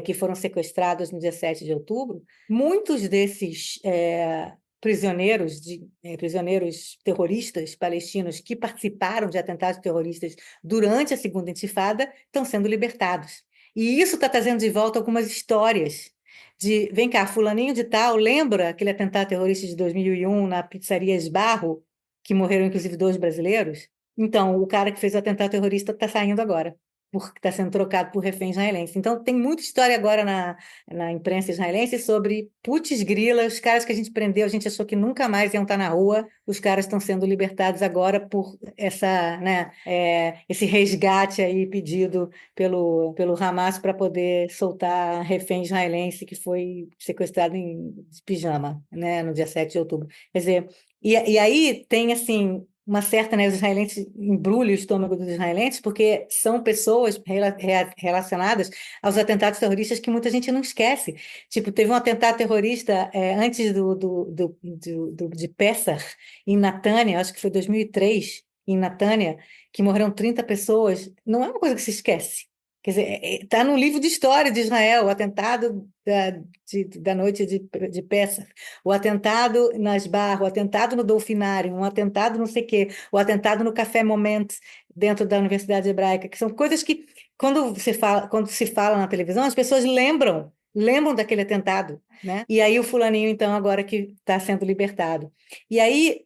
que foram sequestrados no dia 7 de outubro, muitos desses prisioneiros terroristas palestinos que participaram de atentados terroristas durante a segunda intifada estão sendo libertados. E isso está trazendo de volta algumas histórias vem cá, fulaninho de tal, lembra aquele atentado terrorista de 2001 na pizzaria Esbarro, que morreram inclusive 2 brasileiros? Então, o cara que fez o atentado terrorista está saindo agora, porque está sendo trocado por refém israelense. Então, tem muita história agora na imprensa israelense sobre putz grila, os caras que a gente prendeu, a gente achou que nunca mais iam estar na rua, os caras estão sendo libertados agora por esse resgate aí pedido pelo Hamas para poder soltar refém israelense que foi sequestrado em pijama, né, no dia 7 de outubro. Quer dizer, e aí tem assim uma certa, né, os israelenses embrulham o estômago dos israelenses, porque são pessoas relacionadas aos atentados terroristas que muita gente não esquece. Tipo, teve um atentado terrorista antes de Pessah, em Natânia, acho que foi 2003, em Natânia, que morreram 30 pessoas. Não é uma coisa que se esquece. Quer dizer, está no livro de história de Israel, o atentado da noite de Pessah, o atentado nas barras, o atentado no Dolfinário, um atentado não sei o quê, o atentado no Café Moment, dentro da Universidade Hebraica, que são coisas que, quando se fala na televisão, as pessoas lembram daquele atentado, né? E aí o fulaninho, então, agora que está sendo libertado. E aí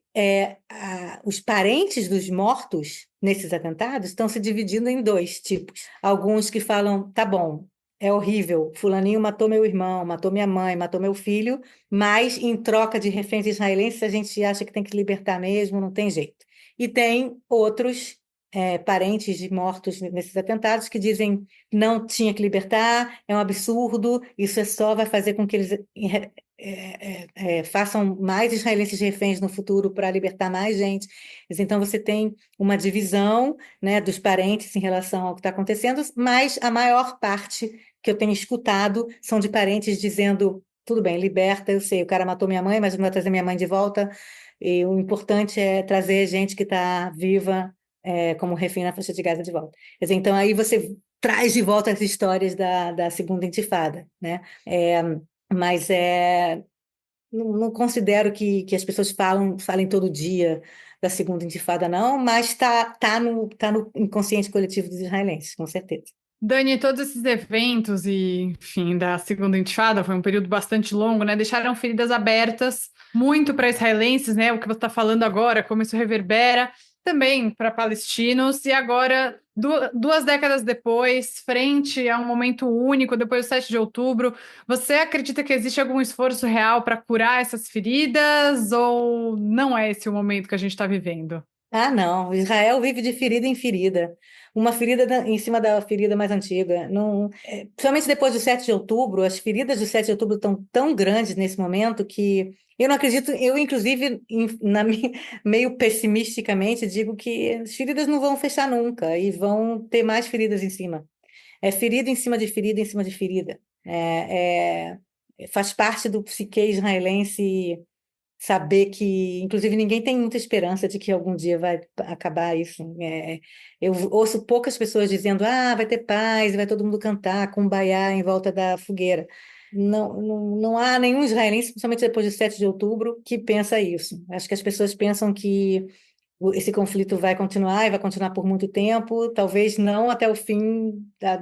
os parentes dos mortos nesses atentados estão se dividindo em 2 tipos. Alguns que falam, tá bom, é horrível, fulaninho matou meu irmão, matou minha mãe, matou meu filho, mas em troca de reféns israelenses a gente acha que tem que libertar mesmo, não tem jeito. E tem outros parentes de mortos nesses atentados que dizem não tinha que libertar, é um absurdo, isso só vai fazer com que eles façam mais israelenses reféns no futuro para libertar mais gente. Então você tem uma divisão, né, dos parentes em relação ao que está acontecendo, mas a maior parte que eu tenho escutado são de parentes dizendo tudo bem, liberta, eu sei, o cara matou minha mãe, mas não vai trazer minha mãe de volta, e o importante é trazer gente que está viva como refém na faixa de Gaza de volta. Quer dizer, então aí você traz de volta as histórias da segunda intifada, né? Mas não considero que as pessoas falem todo dia da segunda intifada, não, mas tá no inconsciente coletivo dos israelenses, com certeza. Dani, todos esses eventos e, enfim, da segunda intifada, foi um período bastante longo, né? Deixaram feridas abertas, muito para israelenses, né? O que você está falando agora, como isso reverbera, também para palestinos, e agora, 2 décadas depois, frente a um momento único, depois do 7 de outubro, você acredita que existe algum esforço real para curar essas feridas, ou não é esse o momento que a gente está vivendo? Ah, não. Israel vive de ferida em ferida. Uma ferida em cima da ferida mais antiga. Não, principalmente depois do 7 de outubro, as feridas do 7 de outubro estão tão grandes nesse momento que eu não acredito. Eu, inclusive, meio pessimisticamente, digo que as feridas não vão fechar nunca e vão ter mais feridas em cima. É ferida em cima de ferida em cima de ferida. Faz parte do psique israelense saber que, inclusive, ninguém tem muita esperança de que algum dia vai acabar isso. Eu ouço poucas pessoas dizendo, vai ter paz, vai todo mundo cantar Kumbaya em volta da fogueira. Não, não, não há nenhum israelense, principalmente depois de 7 de outubro, que pensa isso. Acho que as pessoas pensam que esse conflito vai continuar e vai continuar por muito tempo, talvez não até o fim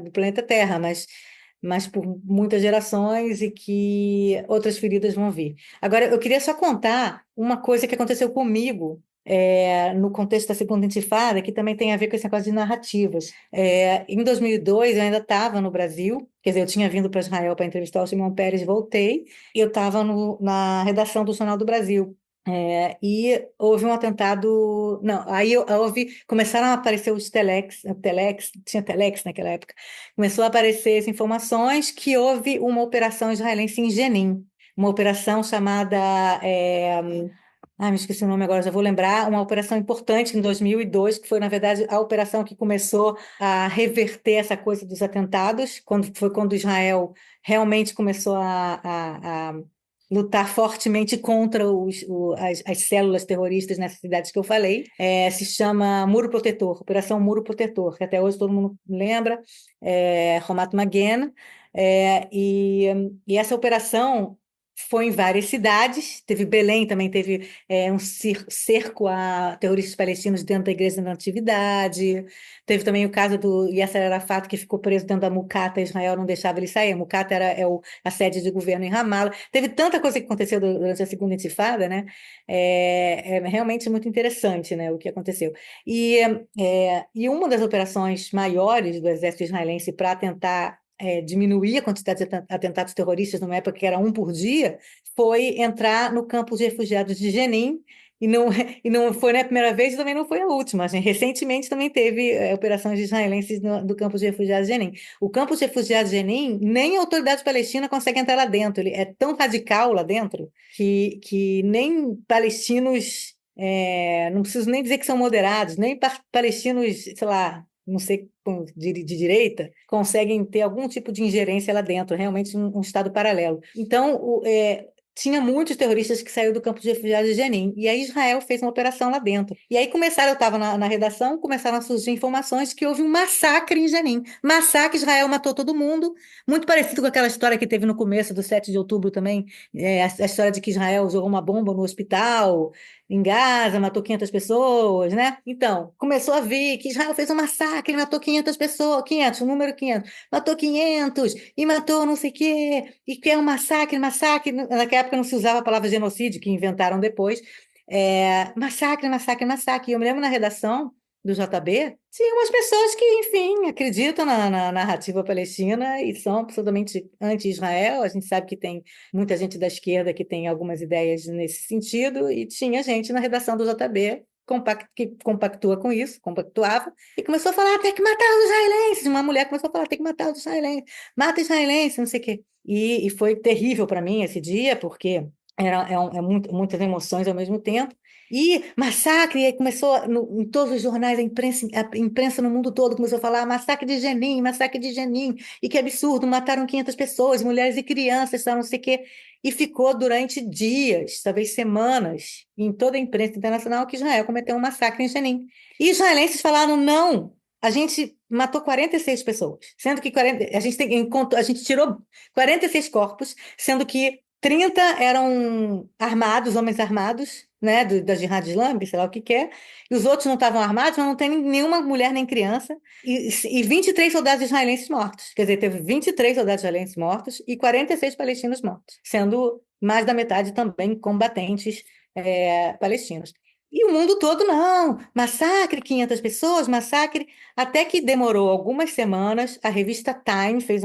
do planeta Terra, mas por muitas gerações e que outras feridas vão vir. Agora, eu queria só contar uma coisa que aconteceu comigo. No contexto da segunda intifada, que também tem a ver com esse negócio de narrativas. Em 2002, eu ainda estava no Brasil, quer dizer, eu tinha vindo para Israel para entrevistar o Simão Peres, voltei, e eu estava na redação do Jornal do Brasil. E houve um atentado. Não, aí começaram a aparecer os telex, tinha telex naquela época. Começou a aparecer as informações que houve uma operação israelense em Jenin, uma operação chamada. Me esqueci o nome agora, já vou lembrar. Uma operação importante em 2002, que foi, na verdade, a operação que começou a reverter essa coisa dos atentados, quando Israel realmente começou a lutar fortemente contra as células terroristas nessas cidades que eu falei. Se chama Muro Protetor, Operação Muro Protetor, que até hoje todo mundo lembra, Ramat Magen. E essa operação foi em várias cidades, teve Belém, também teve um cerco a terroristas palestinos dentro da Igreja da Natividade, teve também o caso do Yasser Arafat, que ficou preso dentro da Mucata, Israel não deixava ele sair, a Mucata a sede de governo em Ramallah, teve tanta coisa que aconteceu durante a segunda intifada, né? É realmente muito interessante, né, o que aconteceu. E uma das operações maiores do exército israelense para tentar diminuir a quantidade de atentados terroristas numa época que era um por dia, foi entrar no campo de refugiados de Jenin, e não foi na primeira vez e também não foi a última. Recentemente também teve operações israelenses do campo de refugiados de Jenin. O campo de refugiados de Jenin, nem a autoridade palestina consegue entrar lá dentro. Ele é tão radical lá dentro que nem palestinos, não preciso nem dizer que são moderados, nem palestinos, sei lá, não sei, de direita, conseguem ter algum tipo de ingerência lá dentro, realmente um estado paralelo. Então, tinha muitos terroristas que saíram do campo de refugiados de Jenin, e aí Israel fez uma operação lá dentro. E aí eu estava na redação, começaram a surgir informações que houve um massacre em Jenin. Massacre, Israel matou todo mundo, muito parecido com aquela história que teve no começo do 7 de outubro também, a história de que Israel jogou uma bomba no hospital, em Gaza, matou 500 pessoas, né? Então, começou a vir que Israel fez um massacre, matou 500 pessoas, 500, o número 500, matou 500 e matou não sei o quê, e que é um massacre. Naquela época não se usava a palavra genocídio, que inventaram depois. Massacre, massacre, massacre. E eu me lembro na redação do JB, tinha umas pessoas que, enfim, acreditam na narrativa palestina e são absolutamente anti-Israel. A gente sabe que tem muita gente da esquerda que tem algumas ideias nesse sentido, e tinha gente na redação do JB que compactua com isso, compactuava, e começou a falar, tem que matar os israelenses. Uma mulher começou a falar, tem que matar os israelenses, mata israelenses, não sei o quê. E foi terrível para mim esse dia, porque muitas emoções ao mesmo tempo. E massacre, e aí começou em todos os jornais, a imprensa no mundo todo começou a falar massacre de Jenin, e que absurdo, mataram 500 pessoas, mulheres e crianças, não sei o quê. E ficou durante dias, talvez semanas, em toda a imprensa internacional, que Israel cometeu um massacre em Jenin. E israelenses falaram, não, a gente matou 46 pessoas, sendo que a gente tirou 46 corpos, sendo que 30 eram armados, homens armados, né, da Jihad Islâmica, sei lá o que é, e os outros não estavam armados, mas não tem nenhuma mulher nem criança, e 23 soldados israelenses mortos. Quer dizer, teve 23 soldados israelenses mortos e 46 palestinos mortos, sendo mais da metade também combatentes palestinos. E o mundo todo, não, massacre, 500 pessoas, massacre, até que demorou algumas semanas, a revista Time fez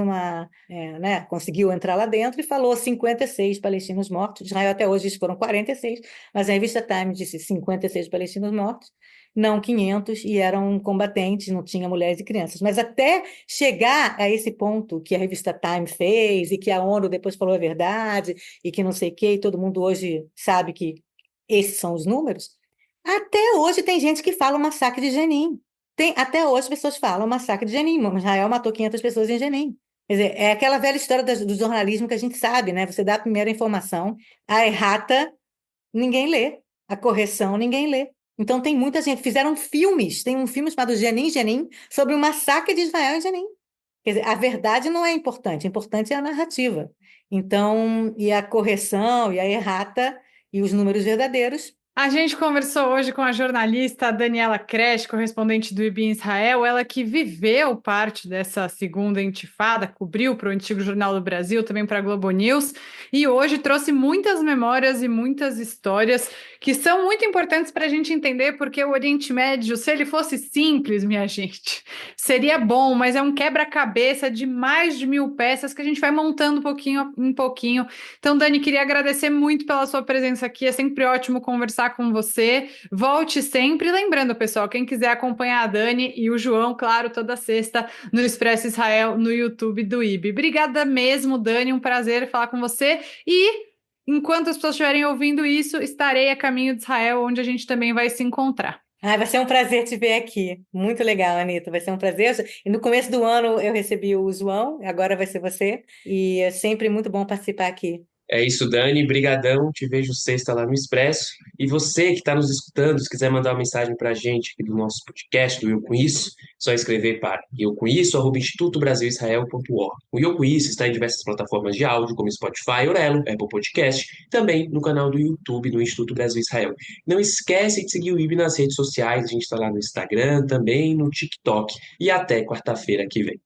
né, conseguiu entrar lá dentro e falou 56 palestinos mortos. Israel até hoje foram 46, mas a revista Time disse 56 palestinos mortos, não 500, e eram combatentes, não tinha mulheres e crianças. Mas até chegar a esse ponto que a revista Time fez, e que a ONU depois falou a verdade, e que não sei o quê, e todo mundo hoje sabe que esses são os números. Até hoje tem gente que fala o massacre de Jenin. Até hoje as pessoas falam o massacre de Jenin. Israel matou 500 pessoas em Jenin. Quer dizer, é aquela velha história do jornalismo que a gente sabe, né? Você dá a primeira informação, a errata ninguém lê. A correção, ninguém lê. Então tem muita gente. Fizeram filmes, tem um filme chamado Jenin Jenin, sobre o massacre de Israel em Jenin. Quer dizer, a verdade não é importante é a narrativa. Então, e a correção, e a errata, e os números verdadeiros. A gente conversou hoje com a jornalista Daniela Kresh, correspondente do IBI em Israel, ela que viveu parte dessa segunda intifada, cobriu para o Antigo Jornal do Brasil, também para a Globo News, e hoje trouxe muitas memórias e muitas histórias que são muito importantes para a gente entender, porque o Oriente Médio, se ele fosse simples, minha gente, seria bom, mas é um quebra-cabeça de mais de 1.000 peças que a gente vai montando pouquinho em pouquinho. Então, Dani, queria agradecer muito pela sua presença aqui, é sempre ótimo conversar com você. Volte sempre. Lembrando, pessoal, quem quiser acompanhar a Dani e o João, claro, toda sexta no Expresso Israel, no YouTube do IBI. Obrigada mesmo, Dani, um prazer falar com você. E enquanto as pessoas estiverem ouvindo isso, estarei a caminho de Israel, onde a gente também vai se encontrar. Vai ser um prazer te ver aqui. Muito legal, Anitta. Vai ser um prazer. E no começo do ano eu recebi o João, agora vai ser você. E é sempre muito bom participar aqui. É isso, Dani. Brigadão. Te vejo sexta lá no Expresso. E você que está nos escutando, se quiser mandar uma mensagem para a gente aqui do nosso podcast, do Eu Com Isso, só escrever para eucomisso@institutobrasilisrael.org. O Eu Com Isso está em diversas plataformas de áudio, como Spotify, Orelo, Apple Podcast, também no canal do YouTube do Instituto Brasil Israel. Não esquece de seguir o IB nas redes sociais. A gente está lá no Instagram, também no TikTok. E até quarta-feira que vem.